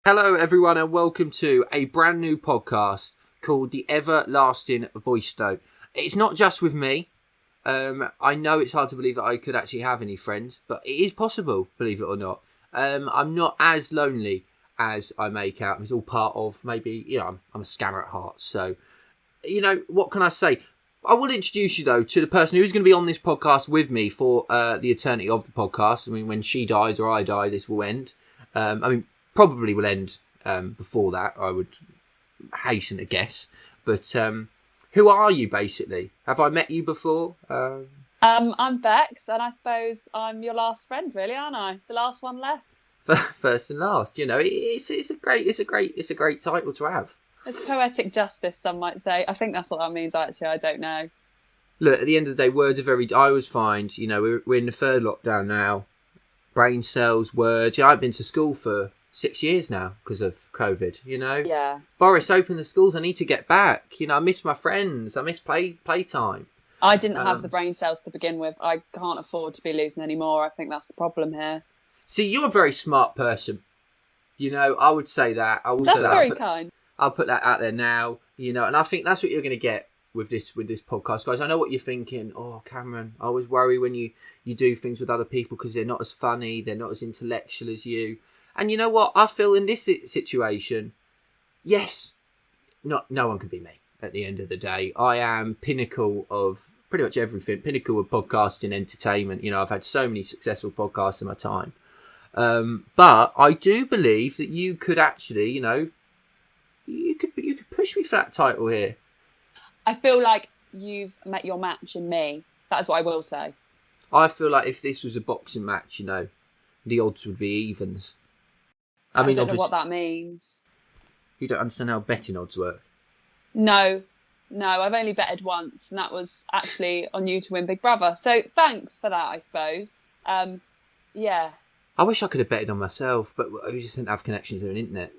Hello everyone and welcome to a brand new podcast called The Everlasting Voice Note. It's not just with me. I know it's hard to believe that I could actually have any friends, but it is possible, believe it or not. I'm not as lonely as I make out. It's all part of maybe, I'm a scammer at heart. So, what can I say? I will introduce you, though, to the person who's going to be on this podcast with me for the eternity of the podcast. I mean, when she dies or I die, this will end. Probably will end before that, I would hasten to guess. But who are you, basically? Have I met you before? I'm Bex, and I suppose I'm your last friend, really, aren't I? The last one left. First and last, it's a great title to have. It's poetic justice, some might say. I think that's what that means. Actually, I don't know. Look, at the end of the day, words are I always find, we're in the third lockdown now. Brain cells, words. I've been to school for 6 years now because of COVID, Yeah. Boris, open the schools. I need to get back. I miss my friends. I miss playtime. I didn't have the brain cells to begin with. I can't afford to be losing any more. I think that's the problem here. See, you're a very smart person. I would say that. That's very kind. I'll put that out there now, and I think that's what you're going to get with this podcast, guys. I know what you're thinking. Oh, Cameron, I always worry when you do things with other people because they're not as funny, they're not as intellectual as you. And you know what? I feel in this situation, yes, no one can be me at the end of the day. I am pinnacle of pretty much everything, pinnacle of podcasting, entertainment. I've had so many successful podcasts in my time. But I do believe that you could actually, you could push me for that title here. I feel like you've met your match in me. That's what I will say. I feel like if this was a boxing match, the odds would be evens. I don't know what that means. You don't understand how betting odds work? No, I've only betted once, and that was actually on you to win Big Brother. So thanks for that, I suppose. Yeah. I wish I could have betted on myself, but we just didn't have connections on the internet,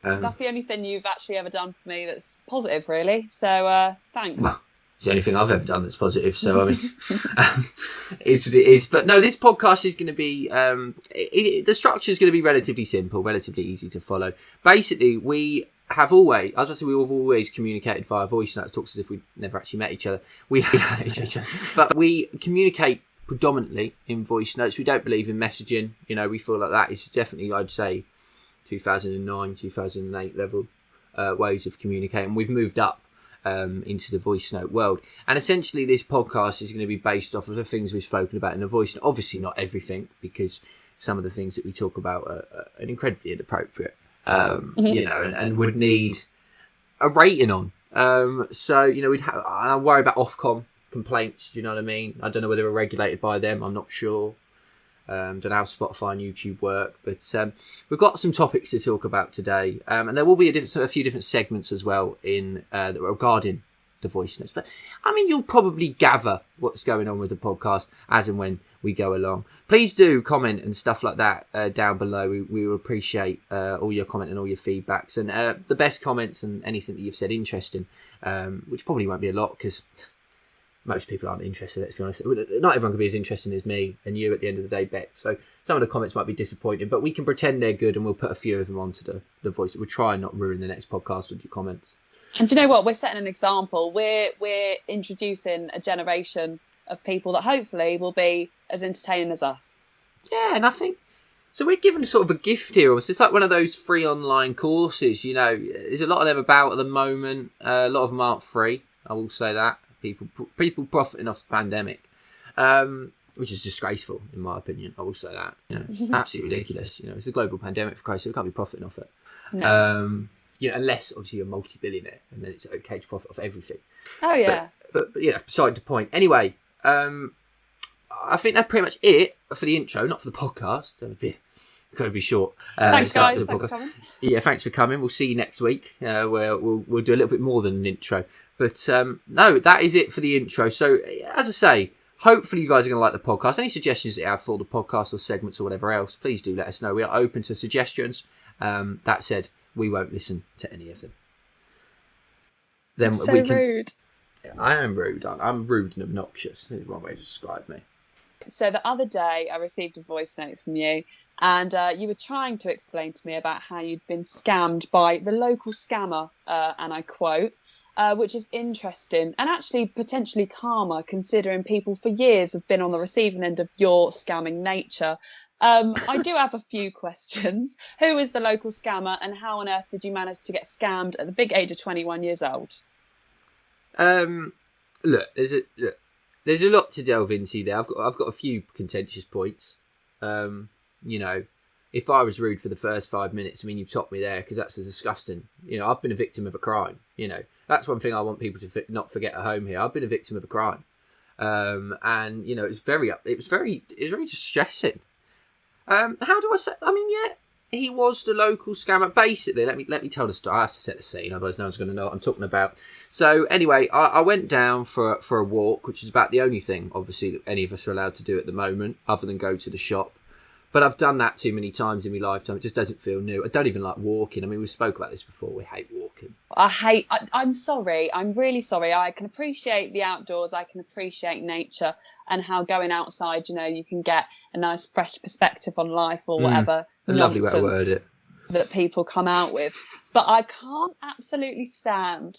That's the only thing you've actually ever done for me that's positive, really. So thanks. Well, it's the only thing I've ever done that's positive. So, I mean, it's what it is. But no, this podcast is going to be, the structure is going to be relatively simple, relatively easy to follow. Basically, we've always communicated via voice notes, talks as if we never actually met each other. We have met each other, but we communicate predominantly in voice notes. We don't believe in messaging. We feel like that is definitely, I'd say, 2009, 2008 level ways of communicating. We've moved up into the voice note world, and essentially this podcast is going to be based off of the things we've spoken about in the voice note. Obviously not everything, because some of the things that we talk about are incredibly inappropriate, and would need a rating on. So I worry about Ofcom complaints. Do you know what I mean? I don't know whether we're regulated by them. I'm not sure. Don't know how Spotify and YouTube work, but we've got some topics to talk about today, and there will be a few different segments as well in that regarding the voice notes. But I mean, you'll probably gather what's going on with the podcast as and when we go along. Please do comment and stuff like that down below. We will appreciate all your comment and all your feedbacks, and the best comments and anything that you've said interesting, which probably won't be a lot because most people aren't interested, let's be honest. Not everyone can be as interesting as me and you at the end of the day, Beck. So some of the comments might be disappointing, but we can pretend they're good and we'll put a few of them onto the voice. We'll try and not ruin the next podcast with your comments. And do you know what? We're setting an example. We're introducing a generation of people that hopefully will be as entertaining as us. Yeah, and I think... So we're given sort of a gift here. It's like one of those free online courses, There's a lot of them about at the moment. A lot of them aren't free, I will say that. People profiting off the pandemic, which is disgraceful in my opinion. I will say that. Absolutely ridiculous. It's a global pandemic, for Christ's sake. We can't be profiting off it. No. Unless obviously you're a multi-billionaire, and then it's okay to profit off everything. Oh yeah. But beside the point. Anyway, I think that's pretty much it for the intro, not for the podcast. Got to be short. Thanks, guys. Thanks for coming. Yeah, thanks for coming. We'll see you next week. Where we'll do a little bit more than an intro. But no, that is it for the intro. So, as I say, hopefully you guys are going to like the podcast. Any suggestions that you have for the podcast or segments or whatever else, please do let us know. We are open to suggestions. That said, we won't listen to any of them. Then rude. I am rude. I'm rude and obnoxious. That's one way to describe me. So the other day I received a voice note from you, and you were trying to explain to me about how you'd been scammed by the local scammer, and I quote, which is interesting and actually potentially karma, considering people for years have been on the receiving end of your scamming nature. I do have a few questions. Who is the local scammer, and how on earth did you manage to get scammed at the big age of 21 years old? Look, there's a lot to delve into there. I've got a few contentious points. You know, if I was rude for the first 5 minutes, I mean, you've topped me there, because that's disgusting. You know, I've been a victim of a crime. You know, that's one thing I want people to not forget at home here. I've been a victim of a crime, and you know, it was very distressing. How do I say? I mean, yeah, he was the local scammer. Basically, let me tell the story. I have to set the scene, otherwise no one's going to know what I'm talking about. So anyway, I went down for a walk, which is about the only thing, obviously, that any of us are allowed to do at the moment, other than go to the shop. But I've done that too many times in my lifetime. It just doesn't feel new. I don't even like walking. I mean, we spoke about this before. We hate walking. I'm sorry. I'm really sorry. I can appreciate the outdoors. I can appreciate nature and how going outside, you know, you can get a nice fresh perspective on life or whatever A lovely way to word nonsense it. that people come out with. But I can't absolutely stand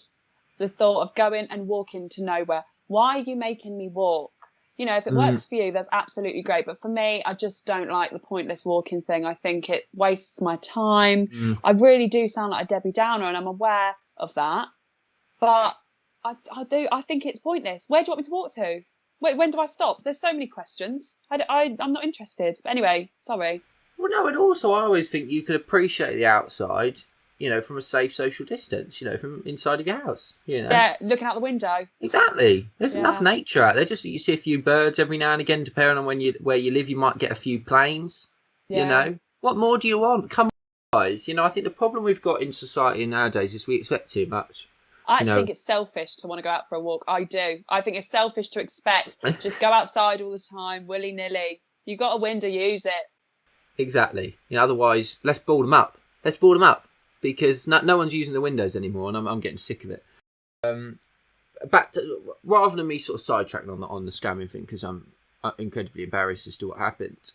the thought of going and walking to nowhere. Why are you making me walk? You know, if it works for you, that's absolutely great. But for me, I just don't like the pointless walking thing. I think it wastes my time. I really do sound like a Debbie Downer, and I'm aware of that. But I think it's pointless. Where do you want me to walk to? Wait, when do I stop? There's so many questions. I'm not interested. But anyway, sorry. Well, no, and also I always think you could appreciate the outside, you know, from a safe social distance, you know, from inside of your house, you know. Yeah, looking out the window. Exactly. There's enough nature out there. Just you see a few birds every now and again, depending on where you live. You might get a few planes. Yeah. You know, what more do you want? Come on, guys. You know, I think the problem we've got in society nowadays is we expect too much. I actually think it's selfish to want to go out for a walk. I do. I think it's selfish to expect just go outside all the time, willy nilly. You got a window, use it. Exactly. You know, otherwise, let's board them up. Let's board them up, because no one's using the windows anymore, and I'm getting sick of it. Back to, rather than me sort of sidetracking on the scamming thing, because I'm incredibly embarrassed as to what happened.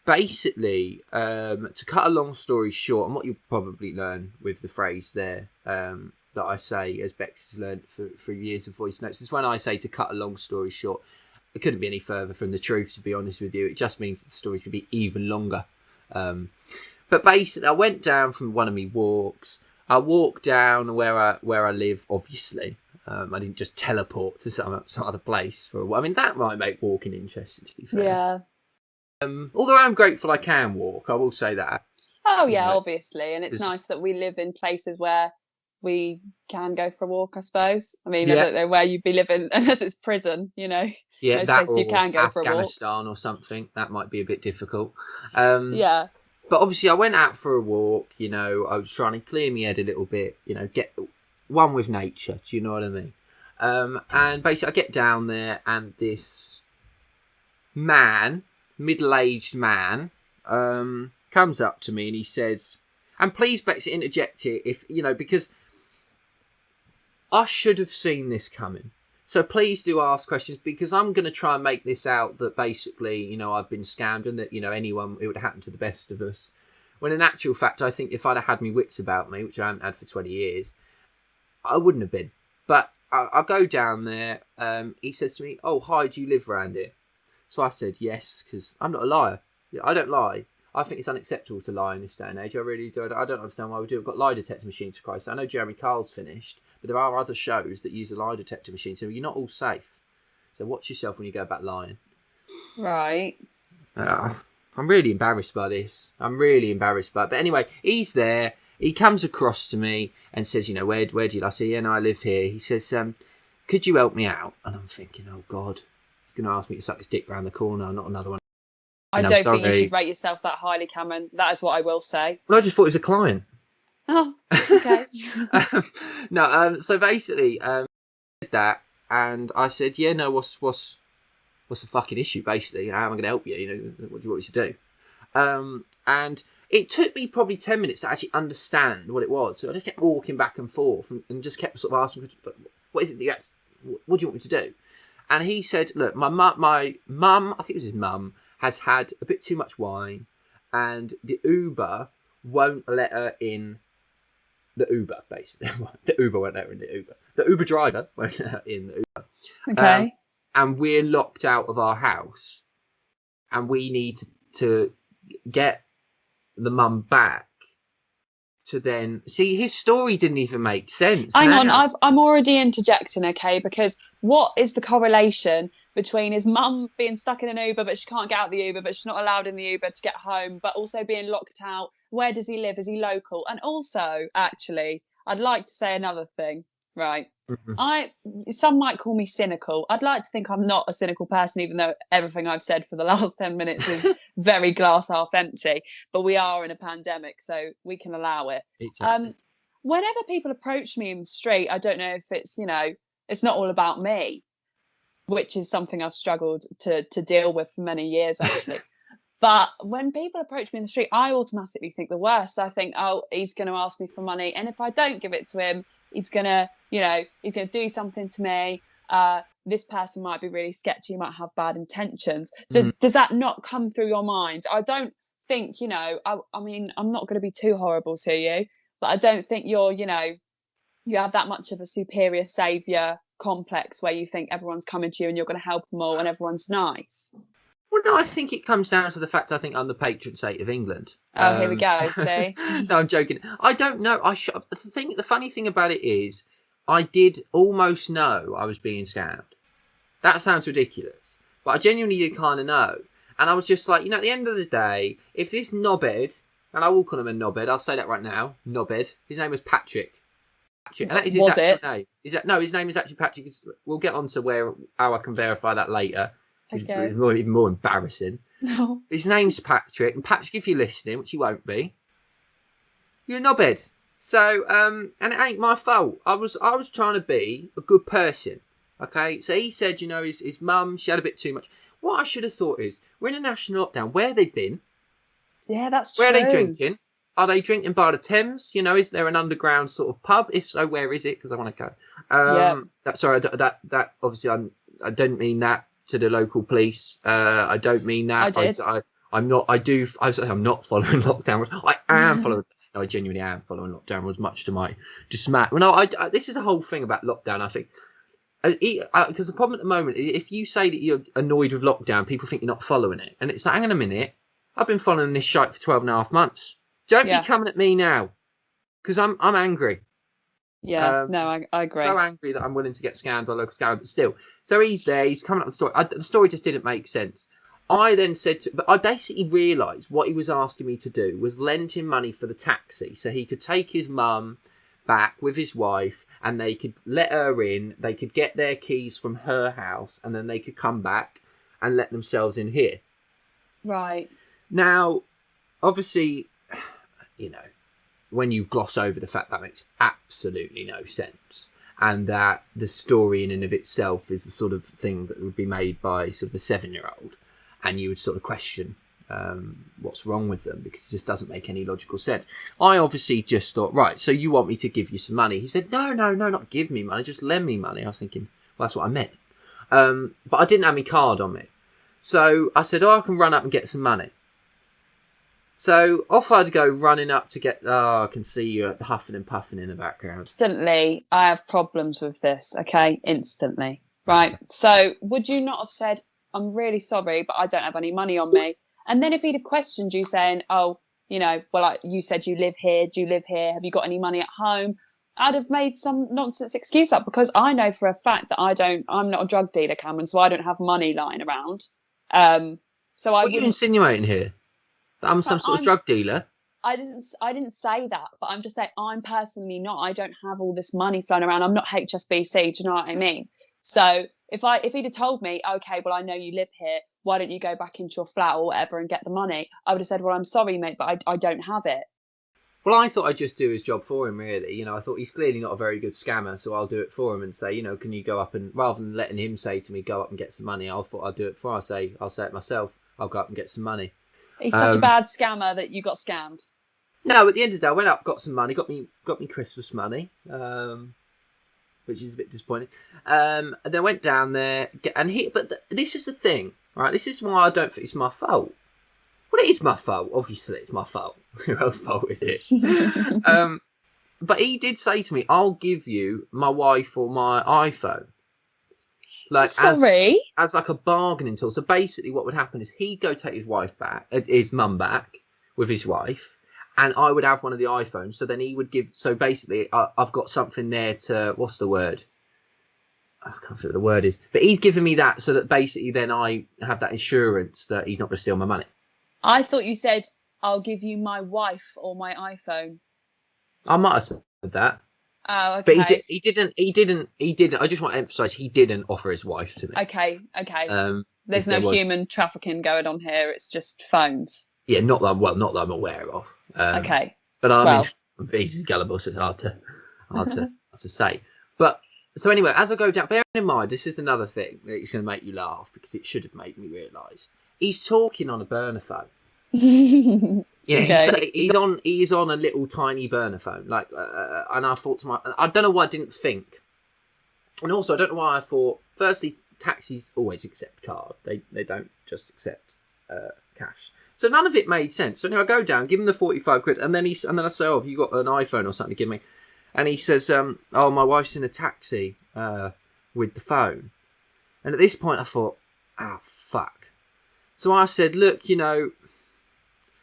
Basically, to cut a long story short, and what you'll probably learn with the phrase there that I say, as Bex has learned for years of voice notes, is when I say to cut a long story short, it couldn't be any further from the truth, to be honest with you. It just means that the story's going to be even longer. But basically, I went down from one of my walks. I walked down where I live, obviously. I didn't just teleport to some other place for a while. I mean, that might make walking interesting, to be fair. Yeah. Although I'm grateful I can walk, I will say that. Oh, yeah, obviously. And it's nice that we live in places where we can go for a walk, I suppose. I mean, I don't know where you'd be living, unless it's prison, you know. Yeah, most that places you can go for a walk. Afghanistan or something. That might be a bit difficult. Yeah. But obviously I went out for a walk, you know, I was trying to clear my head a little bit, you know, get one with nature, do you know what I mean? And basically I get down there, and this man, middle-aged man, comes up to me and he says, and please, Bex, interject here, if, you know, because I should have seen this coming. So please do ask questions, because I'm going to try and make this out that basically, you know, I've been scammed, and that, you know, it would happen to the best of us. When in actual fact, I think if I'd have had my wits about me, which I haven't had for 20 years, I wouldn't have been. But I go down there. He says to me, "Oh, hi, do you live around here?" So I said yes, because I'm not a liar. I don't lie. I think it's unacceptable to lie in this day and age. I really do. I don't understand why we do. We've got lie detector machines, for Christ. I know Jeremy Carl's finished, but there are other shows that use a lie detector machine, so you're not all safe. So watch yourself when you go back lying. Right. I'm really embarrassed by this. But anyway, he's there. He comes across to me and says, you know, where do you live? I say, yeah, no, I live here. He says, could you help me out? And I'm thinking, oh, God, he's going to ask me to suck his dick round the corner, not another one. I don't think you should rate yourself that highly, Cameron. That is what I will say. Well, I just thought he was a client. Oh, okay. So basically, did that, and I said, yeah, no, what's the fucking issue, basically? How am I going to help you? You know, what do you want me to do? And it took me probably 10 minutes to actually understand what it was. So I just kept walking back and forth and just kept sort of asking, what is it what do you want me to do? And he said, look, my mum, I think it was his mum, has had a bit too much wine, and the Uber won't let her in the Uber, basically. The Uber won't let her in the Uber. The Uber driver won't let her in the Uber. Okay. And we're locked out of our house, and we need to get the mum back to then see. His story didn't even make sense. Hang on, I'm already interjecting, okay? Because what is the correlation between his mum being stuck in an Uber, but she can't get out the Uber, but she's not allowed in the Uber to get home, but also being locked out? Where does he live? Is he local? And also, actually, I'd like to say another thing, right? Some might call me cynical. I'd like to think I'm not a cynical person, even though everything I've said for the last 10 minutes is very glass half empty. But we are in a pandemic, so we can allow it. Exactly. Whenever people approach me in the street, I don't know if it's, it's not all about me, which is something I've struggled to deal with for many years, actually. But when people approach me in the street, I automatically think the worst. I think, oh, he's going to ask me for money, and if I don't give it to him, he's going to do something to me. This person might be really sketchy, might have bad intentions. Does that not come through your mind? I don't think, I mean, I'm not going to be too horrible to you, but I don't think you have that much of a superior saviour complex where you think everyone's coming to you and you're going to help them all and everyone's nice. Well, no, I think it comes down to the fact I think I'm the patron saint of England. Oh, here we go. See? No, I'm joking. I don't know. The funny thing about it is, I did almost know I was being scammed. That sounds ridiculous, but I genuinely did kind of know. And I was just like, at the end of the day, if this knobhead, and I will call him a knobhead, I'll say that right now, knobhead. His name was Patrick. And that is his actual name. His name is actually Patrick. We'll get on to how I can verify that later. Okay. It's even more embarrassing. No. His name's Patrick, and Patrick, if you're listening, which you won't be, you're a knobhead. So, and it ain't my fault. I was trying to be a good person. Okay, so he said, his mum, she had a bit too much. What I should have thought is, we're in a national lockdown. Where they've been? Yeah, that's true. Where are they drinking? Are they drinking by the Thames? Is there an underground sort of pub? If so, where is it? Because I want to go. That obviously I don't mean that to the local police. I don't mean that. I did. I'm not. I'm not following lockdown rules. I am following. No, I genuinely am following lockdown rules, much to my dismay. Well, no, this is a whole thing about lockdown. I think because the problem at the moment, if you say that you're annoyed with lockdown, people think you're not following it, and it's like, hang on a minute, I've been following this shite for 12 and a half months. Don't be coming at me now, because I'm angry. Yeah, no, I agree. So angry that I'm willing to get scammed by a local scammer, but still. So he's there, he's coming up with the story. The story just didn't make sense. I then said but I basically realised what he was asking me to do was lend him money for the taxi so he could take his mum back with his wife and they could let her in, they could get their keys from her house, and then they could come back and let themselves in here. Right. Now, obviously, when you gloss over the fact that makes absolutely no sense, and that the story in and of itself is the sort of thing that would be made by sort of a 7-year-old, and you would sort of question what's wrong with them because it just doesn't make any logical sense. I obviously just thought, right, so you want me to give you some money? He said, no, not give me money, just lend me money. I was thinking, well, that's what I meant. But I didn't have my card on me. So I said, I can run up and get some money. So off I'd go running up to get... I can see you huffing and puffing in the background. Instantly, I have problems with this, okay? Instantly. Right. So would you not have said, I'm really sorry, but I don't have any money on me? And then if he'd have questioned you saying, you said you live here. Do you live here? Have you got any money at home? I'd have made some nonsense excuse up because I know for a fact that I'm not a drug dealer, Cameron, so I don't have money lying around. So I What are you insinuating here? That I'm some sort of drug dealer? I didn't say that, but I'm just saying I'm personally not. I don't have all this money flowing around. I'm not HSBC. Do you know what I mean? So if he'd have told me, okay, well, I know you live here, why don't you go back into your flat or whatever and get the money? I would have said, well, I'm sorry, mate, but I don't have it. Well, I thought I'd just do his job for him, really. I thought he's clearly not a very good scammer, so I'll do it for him and say, can you go up and, rather than letting him say to me, go up and get some money, I thought I'd do it for him. I'll say it myself. I'll go up and get some money. He's such a bad scammer that you got scammed. No, at the end of the day, I went up, got some money, got me Christmas money. But which is a bit disappointing. And then went down there, this is the thing, right? This is why I don't think it's my fault. Well, it is my fault. Obviously, it's my fault. Who else's fault is it? But he did say to me, "I'll give you my wife or my iPhone." Like, sorry, as like a bargaining tool. So basically, what would happen is he'd go take his mum back with his wife, and I would have one of the iPhones. So then he would give. So basically, I've got something there to, what's the word? I can't think what the word is. But he's giving me that so that basically then I have that insurance that he's not going to steal my money. I thought you said, "I'll give you my wife or my iPhone." I might have said that. Oh, okay. But he didn't. I just want to emphasise he didn't offer his wife to me. Okay. There's no human trafficking going on here. It's just phones. Yeah, not that I'm aware of. Okay. But I'm easily gullible, so it's hard to say. But so anyway, as I go down, bearing in mind, this is another thing that is going to make you laugh because it should have made me realise. He's talking on a burner phone. Yeah, okay. He's on a little tiny burner phone. Like, and I thought I don't know why I didn't think, and also I don't know why I thought. Firstly, taxis always accept card. They don't just accept cash. So none of it made sense. So anyway, I go down, give him the 45 quid, and then I say, "Oh, have you got an iPhone or something to give me?" And he says, "Oh, my wife's in a taxi with the phone." And at this point, I thought, "Ah, fuck." So I said, "Look,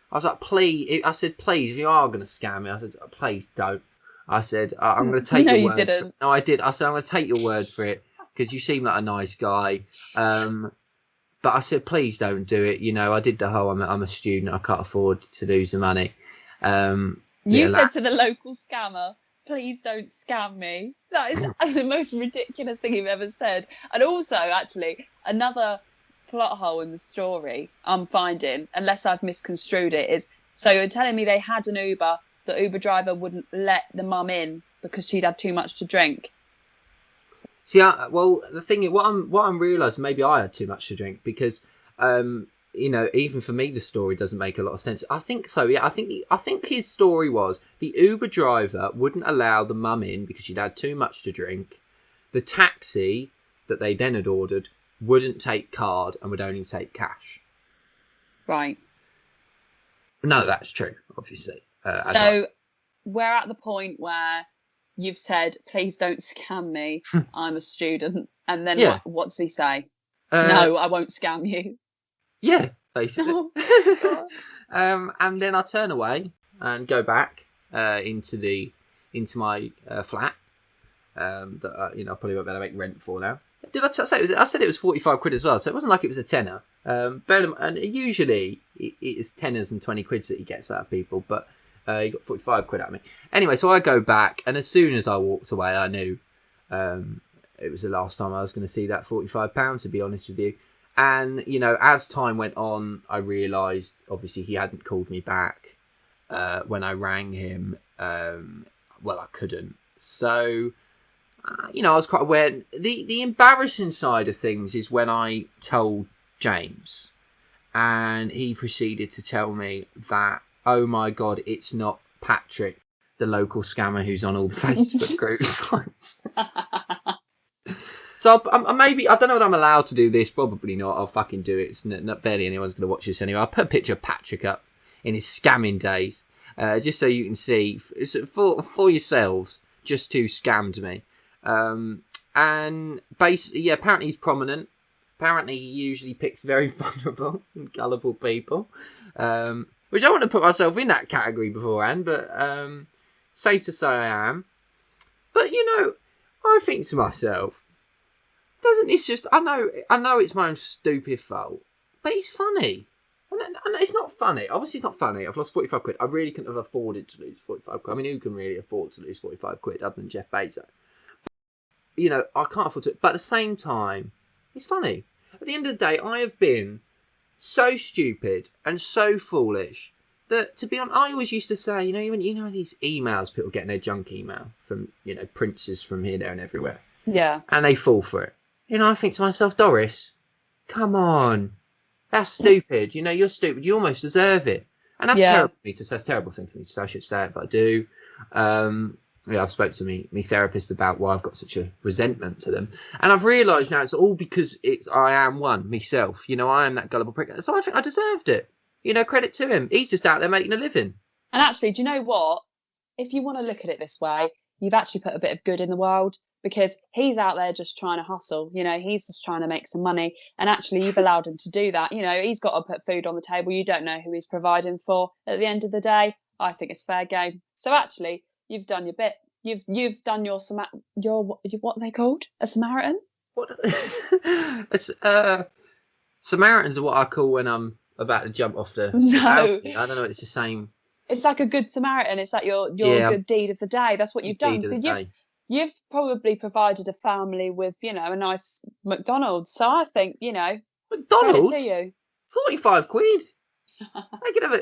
I was like, please, if you are going to scam me," I said, "Please don't." I said, "I'm going to take your word." No, you didn't. No, I did. I said, "I'm going to take your word for it because you seem like a nice guy." But I said, "Please don't do it." I did the whole, I'm a student, I can't afford to lose the money. You said to the local scammer, "Please don't scam me." That is the most ridiculous thing you've ever said. And also, actually, another plot hole in the story I'm finding, unless I've misconstrued it, is so you're telling me they had an Uber, the Uber driver wouldn't let the mum in because she'd had too much to drink. See, well, the thing is, what I'm realising, maybe I had too much to drink because, even for me, the story doesn't make a lot of sense. I think so. Yeah, I think his story was the Uber driver wouldn't allow the mum in because she'd had too much to drink. The taxi that they then had ordered wouldn't take card and would only take cash. Right. No, that's true, obviously. So we're at the point where you've said, "Please don't scam me. I'm a student." And then what does he say? "No, I won't scam you." Yeah, basically. And then I turn away and go back into my flat that I probably won't be able to make rent for now. Did I say it was? I said it was 45 quid as well, so it wasn't like it was a tenner. And usually it's tenors and 20 quids that he gets out of people, but he got 45 quid out of me. Anyway, so I go back, and as soon as I walked away, I knew it was the last time I was going to see that £45, to be honest with you. And, as time went on, I realised, obviously, he hadn't called me back when I rang him. Well, I couldn't. So, I was quite aware. The embarrassing side of things is when I told James, and he proceeded to tell me that, oh my God, it's not Patrick, the local scammer who's on all the Facebook groups. So maybe, I don't know whether I'm allowed to do this. Probably not. I'll fucking do it. It's not barely anyone's going to watch this anyway. I'll put a picture of Patrick up in his scamming days, just so you can see for yourselves just who scammed me. And basically, apparently he's prominent. Apparently he usually picks very vulnerable and gullible people, which I want to put myself in that category beforehand, but safe to say I am. But I think to myself, I know it's my own stupid fault, but he's funny. And it's not funny. Obviously, it's not funny. I've lost 45 quid. I really couldn't have afforded to lose 45 quid. I mean, who can really afford to lose 45 quid other than Jeff Bezos? I can't afford to. But at the same time, it's funny. At the end of the day, I have been so stupid and so foolish that, to be honest, I always used to say, when these emails, people get in their junk email from, princes from here, there and everywhere. Yeah. And they fall for it. I think to myself, Doris, come on. That's stupid. You're stupid. You almost deserve it. And that's terrible for me to say. That's a terrible thing for me to say. I should say it, but I do. I've spoke to me therapist about why I've got such a resentment to them, and I've realised now it's all because I am one myself. You know, I am that gullible prick, so I think I deserved it. You know, credit to him. He's just out there making a living. And actually, do you know what? If you want to look at it this way, you've actually put a bit of good in the world, because he's out there just trying to hustle. You know, he's just trying to make some money, and actually you've allowed him to do that. You know, he's got to put food on the table. You don't know who he's providing for at the end of the day. I think it's fair game. So actually, you've done your bit. You've done your what are they called? A Samaritan? What? It's, Samaritans are what I call when I'm about to jump off the balcony. I don't know. It's the same. It's like a good Samaritan. It's like your good deed of the day. That's what you've done. So you've probably provided a family with, you know, a nice McDonald's. So I think, you know, McDonald's credit to you. £45.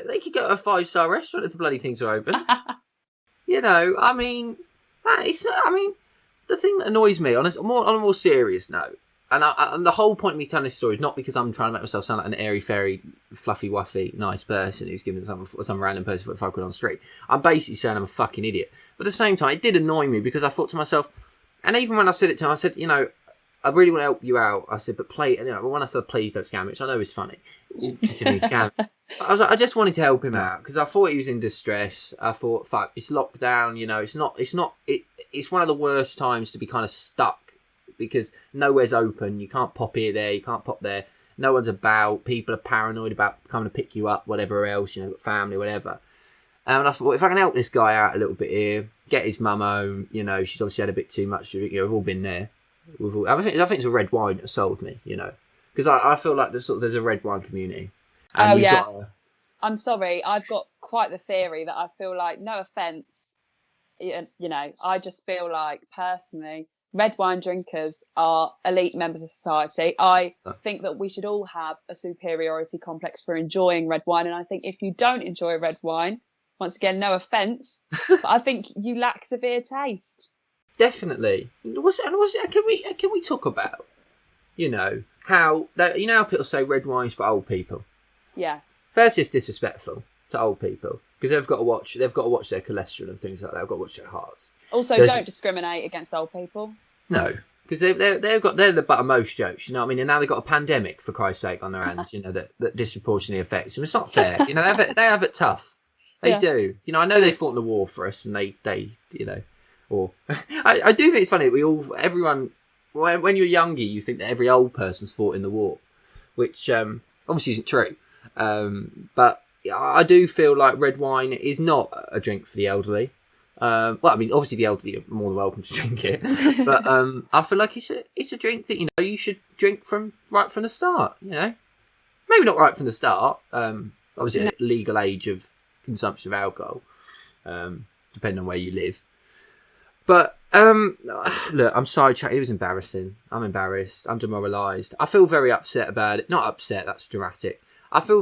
They could go to a 5-star restaurant if the bloody things are open. You know, I mean, the thing that annoys me on a more serious note, and the whole point of me telling this story is not because I'm trying to make myself sound like an airy fairy, fluffy wuffy, nice person who's giving some random person £45 on the street. I'm basically saying I'm a fucking idiot. But at the same time, it did annoy me because I thought to myself, and even when I said it to him, I said, you know, I really want to help you out. I said, but when I said please don't scam, which I know is funny, considering scam. I was like, I just wanted to help him out because I thought he was in distress. I thought, fuck, it's lockdown. You know, it's one of the worst times to be kind of stuck because nowhere's open. You can't pop here, there. You can't pop there. No one's about. People are paranoid about coming to pick you up, whatever else. You know, family, whatever. And I thought, well, if I can help this guy out a little bit here, get his mum home. You know, she's obviously had a bit too much. You know, we've all been there. I think it's a red wine that sold me. You know, because I feel like there's a red wine community. And I'm sorry, I've got quite the theory that I feel like, no offence, you know, I just feel like personally, red wine drinkers are elite members of society. I think that we should all have a superiority complex for enjoying red wine. And I think if you don't enjoy red wine, once again, no offence, but I think you lack severe taste. Definitely. Can we talk about, you know, how people say red wine's for old people? Yeah. First, it's disrespectful to old people because they've got to watch their cholesterol and things like that. They've got to watch their hearts. Also, don't discriminate against old people. No, because they're the butt of most jokes. You know what I mean? And now they've got a pandemic, for Christ's sake, on their hands. You know that disproportionately affects them. It's not fair. You know they have it tough. They do. You know, I know they fought in the war for us, and they you know, or I do think it's funny. Everyone when you're younger, you think that every old person's fought in the war, which obviously isn't true. But I do feel like red wine is not a drink for the elderly. Well, I mean, obviously the elderly are more than welcome to drink it, but I feel like it's a drink that, you know, you should drink right from the start. You know, maybe not right from the start. Obviously, at legal age of consumption of alcohol, depending on where you live. But look, I'm sorry, chat. It was embarrassing. I'm embarrassed. I'm demoralised. I feel very upset about it. Not upset. That's dramatic. I feel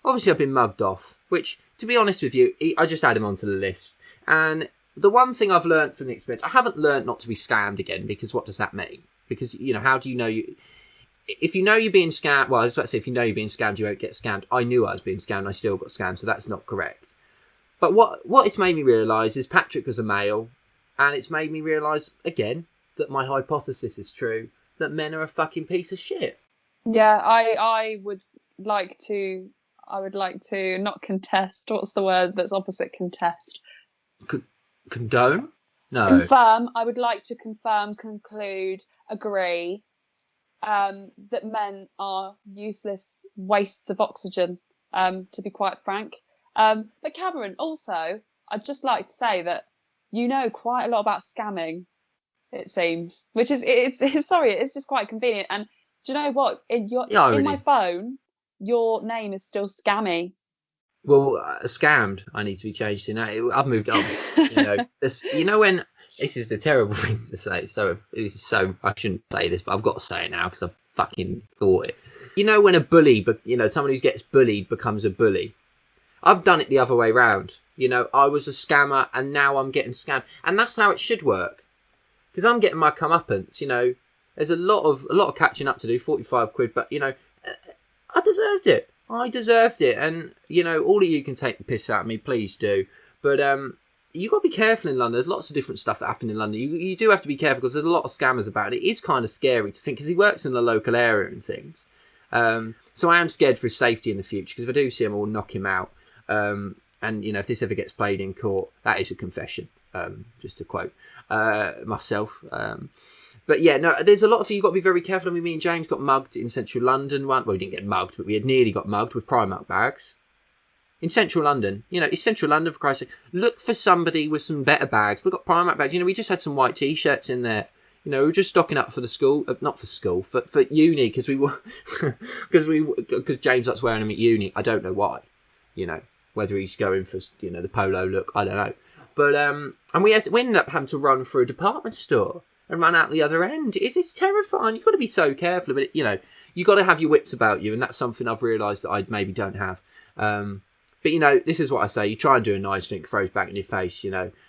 obviously I've been mugged off, which, to be honest with you, I just add him onto the list. And the one thing I've learned from the experience, I haven't learned not to be scammed again, because what does that mean? Because, you know, how do you know if you know you're being scammed, well, I was about to say, if you know you're being scammed, you won't get scammed. I knew I was being scammed, I still got scammed, so that's not correct. But what it's made me realise is Patrick was a male, and it's made me realise, again, that my hypothesis is true, that men are a fucking piece of shit. Yeah, I would like to not contest. What's the word that's opposite contest? Condone? No. Confirm. I would like to confirm, conclude, agree that men are useless wastes of oxygen, to be quite frank. But Cameron, also, I'd just like to say that you know quite a lot about scamming, it seems, which is it's just quite convenient. And do you know what? In my phone, your name is still Scammy. Well, scammed. I need to be changed to now. I've moved on. You know, when this is the terrible thing to say. So I shouldn't say this, but I've got to say it now because I fucking thought it. You know, when a bully, but you know, someone who gets bullied becomes a bully. I've done it the other way round. You know, I was a scammer and now I'm getting scammed, and that's how it should work. Because I'm getting my comeuppance. You know, there's a lot of catching up to do. £45, but you know, I deserved it. I deserved it, and you know, all of you can take the piss out of me, please do. But you got to be careful in London. There's lots of different stuff that happen in London. You do have to be careful because there's a lot of scammers about it. It is kind of scary to think because he works in the local area and things. So I am scared for his safety in the future because if I do see him, I will knock him out. And if this ever gets played in court, that is a confession. Just to quote myself. But yeah, no, there's a lot of things you've got to be very careful. I mean, me and James got mugged in central London. Well, we didn't get mugged, but we had nearly got mugged with Primark bags. In central London, it's central London for Christ's sake. Look for somebody with some better bags. We've got Primark bags. We just had some white t-shirts in there. We were just stocking up for the school, not for school, for uni because because James likes wearing them at uni. I don't know why, whether he's going for the polo look. I don't know, but and we ended up having to run through a department store and run out the other end. It's terrifying. You've got to be so careful, but you've got to have your wits about you, and that's something I've realised that I maybe don't have. But this is what I say. You try and do a nice thing, throws back in your face.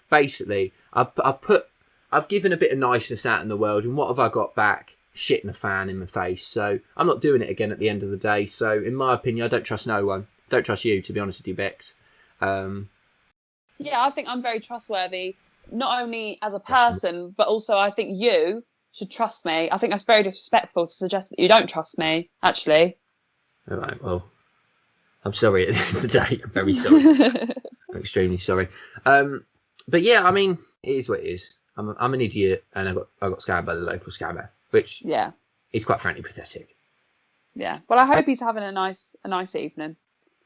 Basically, I've given a bit of niceness out in the world, and what have I got back? Shit in a fan in my face. So I'm not doing it again at the end of the day. So in my opinion, I don't trust no one. Don't trust you, to be honest with you, Bex. Yeah, I think I'm very trustworthy, not only as a person, but also I think you should trust me. I think that's very disrespectful to suggest that you don't trust me, actually. All right, well, I'm sorry at the end of the day. I'm very sorry. I'm extremely sorry. But yeah, I mean, it is what it is. I'm an idiot, and I got scammed by the local scammer, which is quite frankly pathetic. Yeah, well, I hope he's having a nice evening.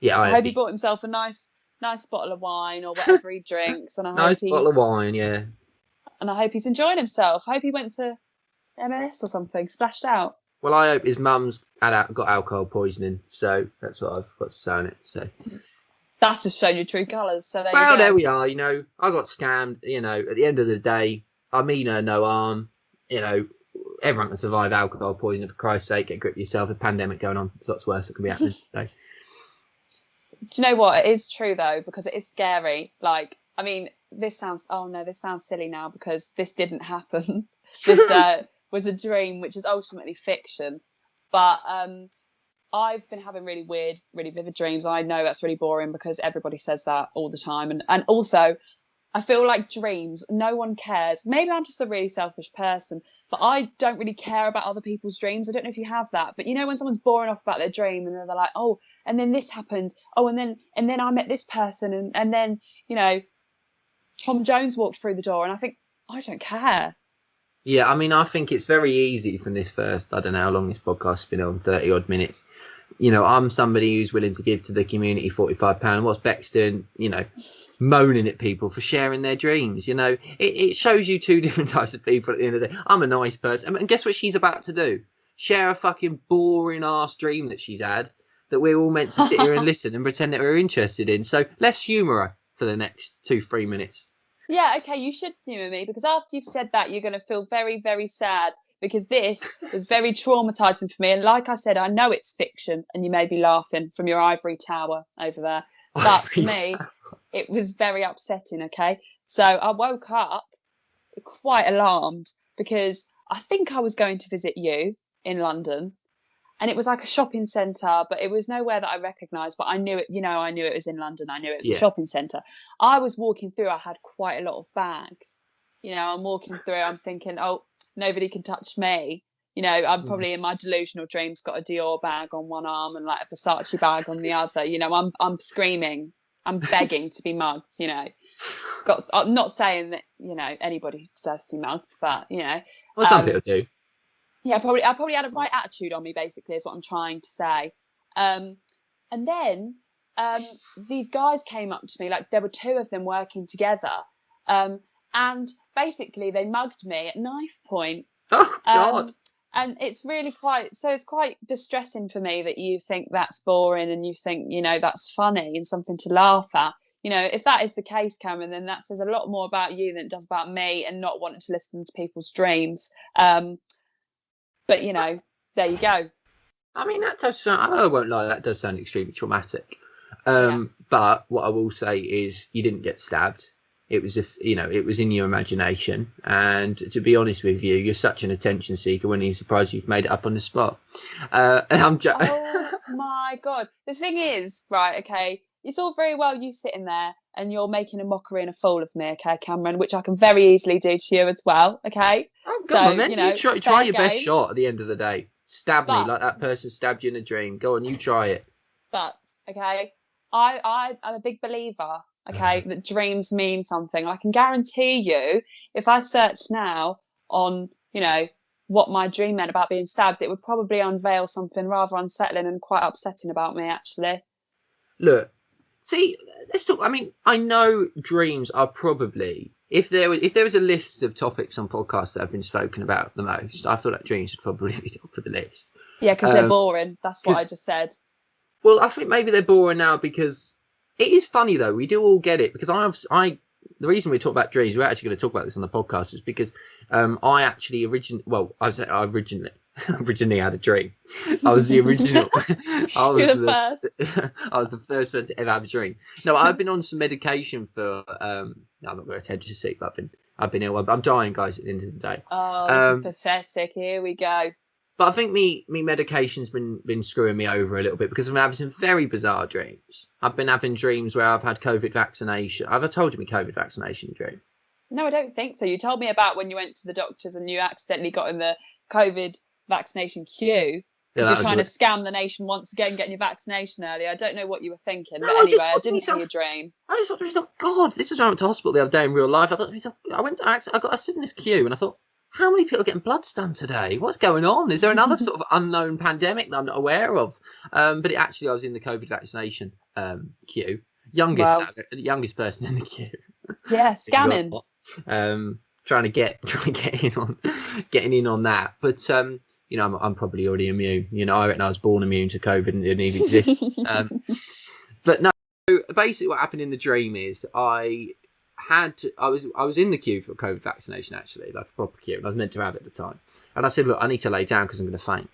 Yeah, I hope he bought himself a nice bottle of wine or whatever he drinks, and I hope bottle of wine, yeah. And I hope he's enjoying himself. I hope he went to M&S or something, splashed out. Well, I hope his mum's got alcohol poisoning, so that's what I've got to say on it. So that's just showing your true colours. So there we are. I got scammed. At the end of the day, I mean her no harm. Everyone can survive alcohol poisoning, for Christ's sake. Get a grip of yourself. A pandemic going on. There's lots worse that can be happening. So. Do you know what? It is true though, because it is scary. Like, I mean, this sounds silly now because this didn't happen. This was a dream, which is ultimately fiction. But I've been having really weird, really vivid dreams. I know that's really boring because everybody says that all the time. And also, I feel like dreams, no one cares. Maybe I'm just a really selfish person, but I don't really care about other people's dreams. I don't know if you have that, but when someone's boring off about their dream and they're like, oh, and then this happened. Oh, and then I met this person. And then, Tom Jones walked through the door, and I think, I don't care. Yeah, I mean, I think it's very easy from this first, I don't know how long this podcast's been on, 30 odd minutes. I'm somebody who's willing to give to the community £45. What's Bex doing, moaning at people for sharing their dreams? It shows you two different types of people at the end of the day. I'm a nice person. And guess what she's about to do? Share a fucking boring ass dream that she's had that we're all meant to sit here and listen and pretend that we're interested in. So let's humour her for the next 2-3 minutes. Yeah, okay, you should humour me because after you've said that, you're going to feel very, very sad because this was very traumatising for me. And like I said, I know it's fiction and you may be laughing from your ivory tower over there. But for me, it was very upsetting, okay? So I woke up quite alarmed because I think I was going to visit you in London. And it was like a shopping centre, but it was nowhere that I recognised. But I knew it, I knew it was in London. I knew it was a shopping centre. I was walking through, I had quite a lot of bags. I'm walking through, I'm thinking, oh, nobody can touch me. I'm probably in my delusional dreams got a Dior bag on one arm and like a Versace bag on the other. I'm screaming. I'm begging to be mugged, I'm not saying that, anybody deserves to be mugged, but, Well, some people do. Yeah, I probably had a right attitude on me, basically, is what I'm trying to say. And then these guys came up to me, like there were two of them working together. And basically they mugged me at knife point. Oh, God. And it's really it's quite distressing for me that you think that's boring and you think, that's funny and something to laugh at. If that is the case, Cameron, then that says a lot more about you than it does about me and not wanting to listen to people's dreams. But, there you go. I mean, that does sound, I won't lie, that does sound extremely traumatic. But what I will say is you didn't get stabbed. It was, it was in your imagination. And to be honest with you, you're such an attention seeker. When you're surprised you've made it up on the spot. And oh, my God. The thing is, right, okay, it's all very well you sitting there and you're making a mockery and a fool of me, okay, Cameron, which I can very easily do to you as well, okay? Oh, come on, then. You try fair your best game. shot at the end of the day. Stab me But like that person stabbed you in a dream. Go on, you try it. But okay, I'm a big believer. Okay, that dreams mean something. I can guarantee you, if I searched now on, what my dream meant about being stabbed, it would probably unveil something rather unsettling and quite upsetting about me, actually. Look, see, let's talk. I mean, I know dreams are probably, if there was a list of topics on podcasts that have been spoken about the most, I feel like dreams would probably be top of the list. Yeah, because they're boring. That's what I just said. Well, I think maybe they're boring now because it is funny though. We do all get it because the reason we talk about dreams, we're actually going to talk about this on the podcast, is because I actually originally had a dream. I was the original. You're the first. I was the first person to ever have a dream. No, I've been on some medication for. No, I'm not going to attempt to sleep. But I've been ill. I'm dying, guys. At the end of the day. Oh, this is pathetic. Here we go. But I think me medication's been screwing me over a little bit because I'm having some very bizarre dreams. I've been having dreams where I've had COVID vaccination. Have I told you my COVID vaccination dream? No, I don't think so. You told me about when you went to the doctors and you accidentally got in the COVID vaccination queue because you're trying to scam the nation once again, getting your vaccination early. I don't know what you were thinking, but anyway, I didn't hear your dream. I just thought to myself, God, this is when I went to hospital the other day in real life. I thought to myself, I stood in this queue and I thought, how many people are getting bloods done today? What's going on? Is there another sort of unknown pandemic that I'm not aware of? But I was in the COVID vaccination queue. Youngest person in the queue. Yeah, scamming. Trying to get in on that. But I'm probably already immune. I reckon I was born immune to COVID and it didn't even exist. But no, basically what happened in the dream is I was in the queue for COVID vaccination, actually, like a proper queue, and I was meant to have it at the time. And I said, look, I need to lay down because I'm going to faint.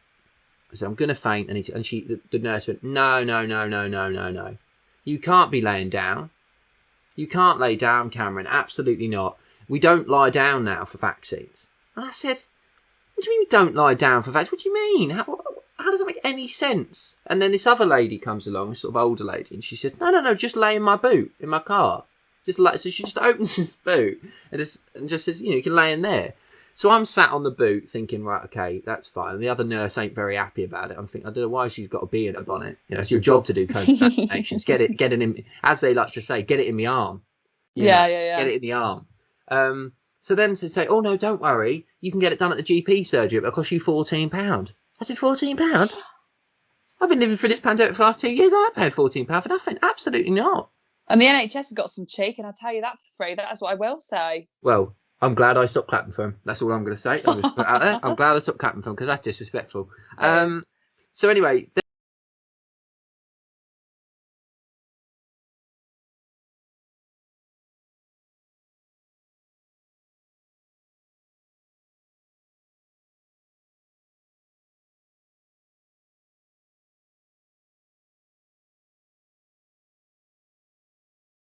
I said, I'm going to faint. And the nurse went, no. You can't be laying down. You can't lay down, Cameron. Absolutely not. We don't lie down now for vaccines. And I said, what do you mean we don't lie down for vaccines? What do you mean? How does that make any sense? And then this other lady comes along, a sort of older lady, and she says, no, just lay in my boot, in my car. So she just opens his boot and just says, you can lay in there. So I'm sat on the boot thinking, right, okay, that's fine. And the other nurse ain't very happy about it. I'm thinking, I don't know why she's got a bee in her bonnet. It's your job to do COVID vaccinations. Get it in, as they like to say, get it in the arm. Yeah. Get it in the arm. So then to say, oh no, don't worry, you can get it done at the GP surgery. It'll cost you £14. I said, £14? I've been living through this pandemic for the last 2 years. I haven't paid £14 for nothing. Absolutely not. And the NHS has got some cheek, and I tell you that for free. That is what I will say. Well, I'm glad I stopped clapping for him. That's all I'm going to say. I'm just put it out there. I'm glad I stopped clapping for him because that's disrespectful. So anyway.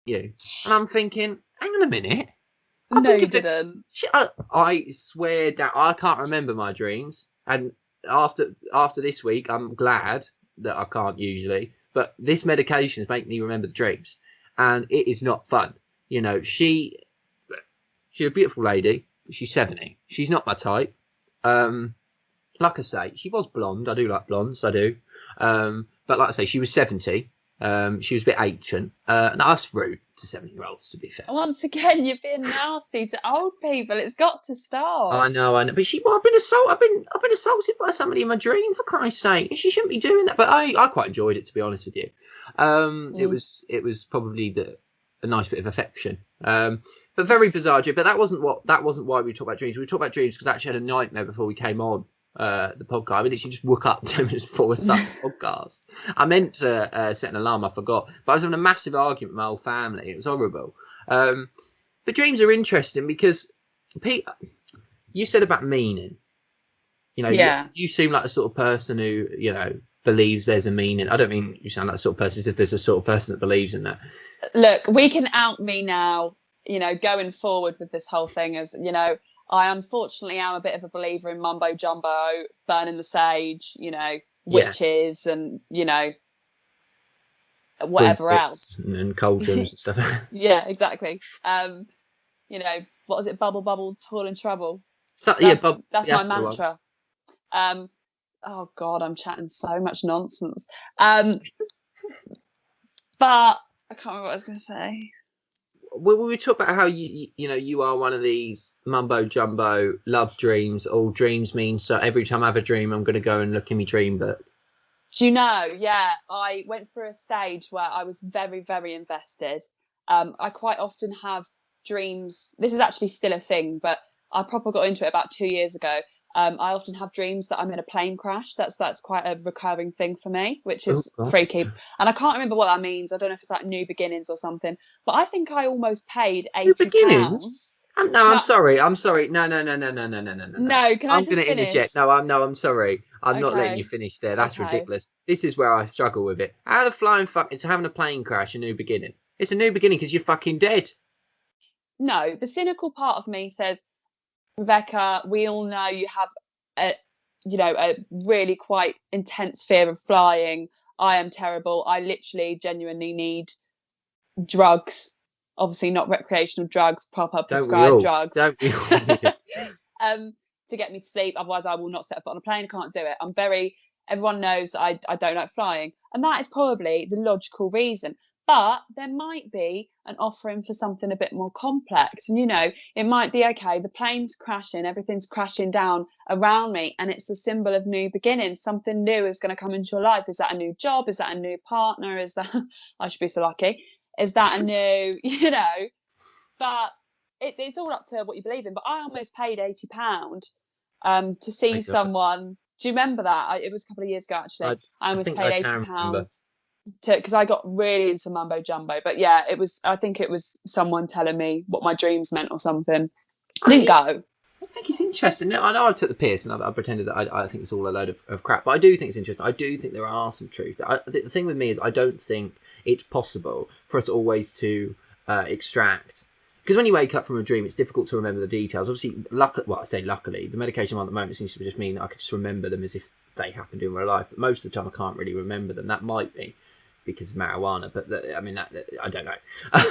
And I'm thinking, hang on a minute. No, you didn't. I swear down, I can't remember my dreams. And after this week, I'm glad that I can't usually. But this medication is making me remember the dreams, and it is not fun. She's a beautiful lady. She's 70. She's not my type. Like I say, she was blonde. I do like blondes. I do. But like I say, she was 70. She was a bit ancient. And that's rude to 70-year-olds, to be fair. Once again, you're being nasty to old people. It's got to stop. I know. But I've been assaulted. I've been assaulted by somebody in my dream, for Christ's sake. She shouldn't be doing that. But I quite enjoyed it, to be honest with you. It was probably a nice bit of affection. But very bizarre dream. But that wasn't why we talked about dreams. We talked about dreams because I actually had a nightmare before we came on the podcast. I literally just woke up 10 minutes before we started the podcast. I meant to set an alarm. I forgot. But I was having a massive argument with my whole family. It was horrible. But dreams are interesting because you said about meaning. You seem like the sort of person who believes there's a meaning. I don't mean you sound like the sort of person as if there's a sort of person that believes in that. Look, we can out me now, going forward with this whole thing as, I unfortunately am a bit of a believer in mumbo jumbo, burning the sage, witches and, whatever else. And cauldrons and stuff. Yeah, exactly. You know, what is it? Bubble, bubble, toil and trouble. So, That's my that's the one. mantra. Oh God, I'm chatting so much nonsense. But I can't remember what I was going to say. We talk about how you are one of these mumbo jumbo love dreams. All dreams mean so. Every time I have a dream, I'm going to go and look in my dream book. Do you know? Yeah, I went through a stage where I was very, very invested. I quite often have dreams. This is actually still a thing, but I proper got into it about 2 years ago. I often have dreams that I'm in a plane crash. That's quite a recurring thing for me, which is freaky. And I can't remember what that means. I don't know if it's like new beginnings or something. But I think I almost paid £80. I'm sorry. No. No, can I I'm just going to finish? interject. No, I'm sorry. I'm not letting you finish there. That's Okay. ridiculous. This is where I struggle with it. How the flying fuck it's having a plane crash a new beginning? It's a new beginning because you're fucking dead. No, the cynical part of me says, Rebecca, we all know you have a really quite intense fear of flying. I am terrible. I literally genuinely need drugs. Obviously not recreational drugs, proper prescribed drugs. Don't we all? To get me to sleep. Otherwise I will not set foot on a plane. I can't do it. Everyone knows that I don't like flying. And that is probably the logical reason. But there might be an offering for something a bit more complex. And, it might be, okay, the plane's crashing, everything's crashing down around me, and it's a symbol of new beginnings. Something new is going to come into your life. Is that a new job? Is that a new partner? Is that, I should be so lucky. Is that a new, but it's all up to what you believe in. But I almost paid £80 to see someone. Do you remember that? It was a couple of years ago, actually. I almost paid £80 because I got really into mumbo jumbo. But yeah, I think it was someone telling me what my dreams meant or something. I didn't go. I think it's interesting. I know I took the piss and I pretended that I think it's all a load of crap, but I do think it's interesting. I do think there are some truth. The thing with me is I don't think it's possible for us always to extract. Because when you wake up from a dream, it's difficult to remember the details. Obviously, luckily, the medication I'm on at the moment seems to just mean I could just remember them as if they happened in real life. But most of the time, I can't really remember them. That might be because of marijuana, but I don't know.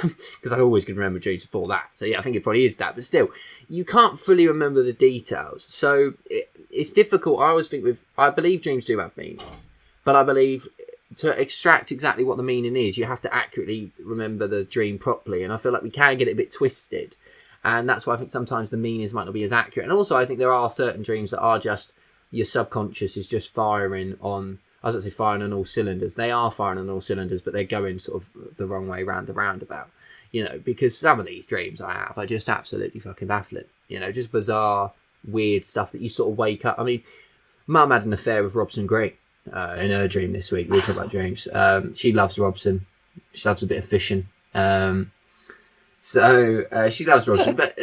Because I always could remember dreams before that. So yeah, I think it probably is that. But still, you can't fully remember the details. So it's difficult. I believe dreams do have meanings, but I believe to extract exactly what the meaning is, you have to accurately remember the dream properly. And I feel like we can get it a bit twisted. And that's why I think sometimes the meanings might not be as accurate. And also I think there are certain dreams that are just, your subconscious is just firing on, I was going to say firing on all cylinders. They are firing on all cylinders, but they're going sort of the wrong way round the roundabout. Because some of these dreams I have are just absolutely fucking baffling. Just bizarre, weird stuff that you sort of wake up. I mean, Mum had an affair with Robson Green. In her dream this week. We'll talk about dreams. She loves Robson. She loves a bit of fishing. So she loves Robson. But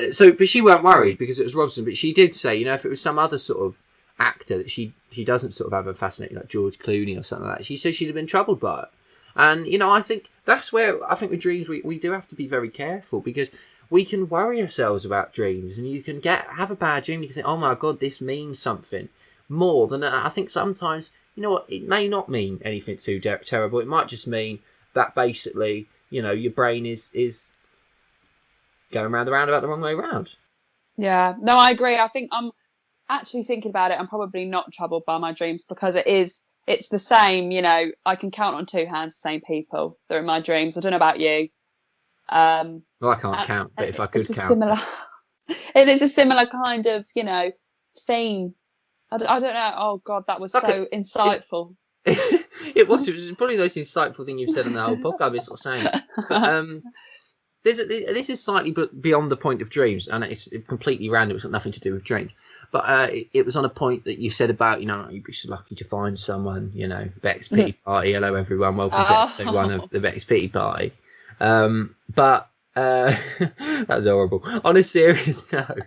she weren't worried because it was Robson. But she did say, if it was some other sort of actor that she doesn't sort of have a fascinating, like George Clooney or something like that, she said she'd have been troubled by it. And, I think that's where, I think with dreams, we do have to be very careful because we can worry ourselves about dreams and you can have a bad dream. You can think, oh my God, this means something more than I think sometimes. You know what? It may not mean anything too terrible. It might just mean that basically, your brain is going round the roundabout the wrong way round. Yeah, no, I agree. I think I'm actually thinking about it. I'm probably not troubled by my dreams because it's the same. I can count on two hands the same people that are in my dreams. I don't know about you. Well, I can't count, but if I could count, it is a similar kind of theme. I don't know. Oh God, that was so insightful. It was probably the most insightful thing you've said in the whole podcast. I've been sort of saying, but this is slightly beyond the point of dreams, and it's completely random. It's got nothing to do with dreams. But it was on a point that you said about you'd be so lucky to find someone. Bex Pity Party. Hello everyone, welcome to episode 1 of the Bex Pity Party. But that was horrible. On a serious note,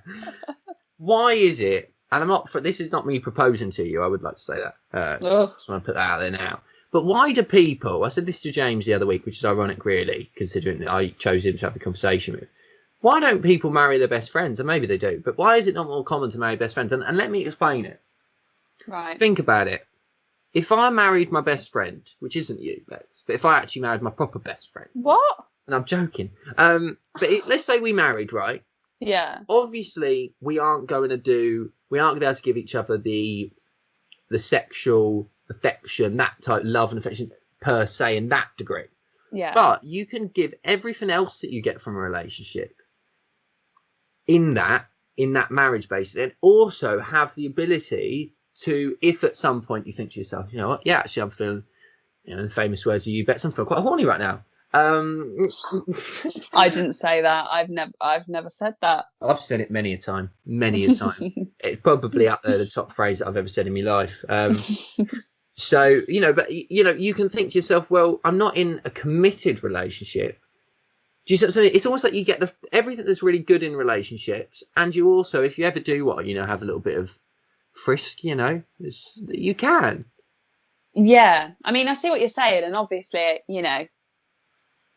why is it? And this is not me proposing to you, I would like to say that. Just want to put that out there now. But why do people, I said this to James the other week, which is ironic really, considering that I chose him to have the conversation with. Why don't people marry their best friends? And maybe they do, but why is it not more common to marry best friends? And let me explain it. Right. Think about it. if I married my best friend, which isn't you, Bex, but if I actually married my proper best friend. What? And I'm joking. Let's say we married, right? Yeah. Obviously, we aren't going to be able to give each other the sexual affection, that type love and affection per se in that degree. Yeah. But you can give everything else that you get from a relationship in that marriage basis, and also have the ability to, if at some point you think to yourself, you know what, yeah, actually I'm feeling, you know, the famous words of you, Bex, I'm feeling quite horny right now. I didn't say that. I've never said that. I've said it many a time. It's probably up there the top phrase that I've ever said in my life. So, you know, but you know, you can think to yourself, well, I'm not in a committed relationship. Do you see what I'm saying? It's almost like you get everything that's really good in relationships, and you also, if you ever do want, you know, have a little bit of frisk, you know, you can. Yeah, I mean, I see what you're saying, and obviously, you know,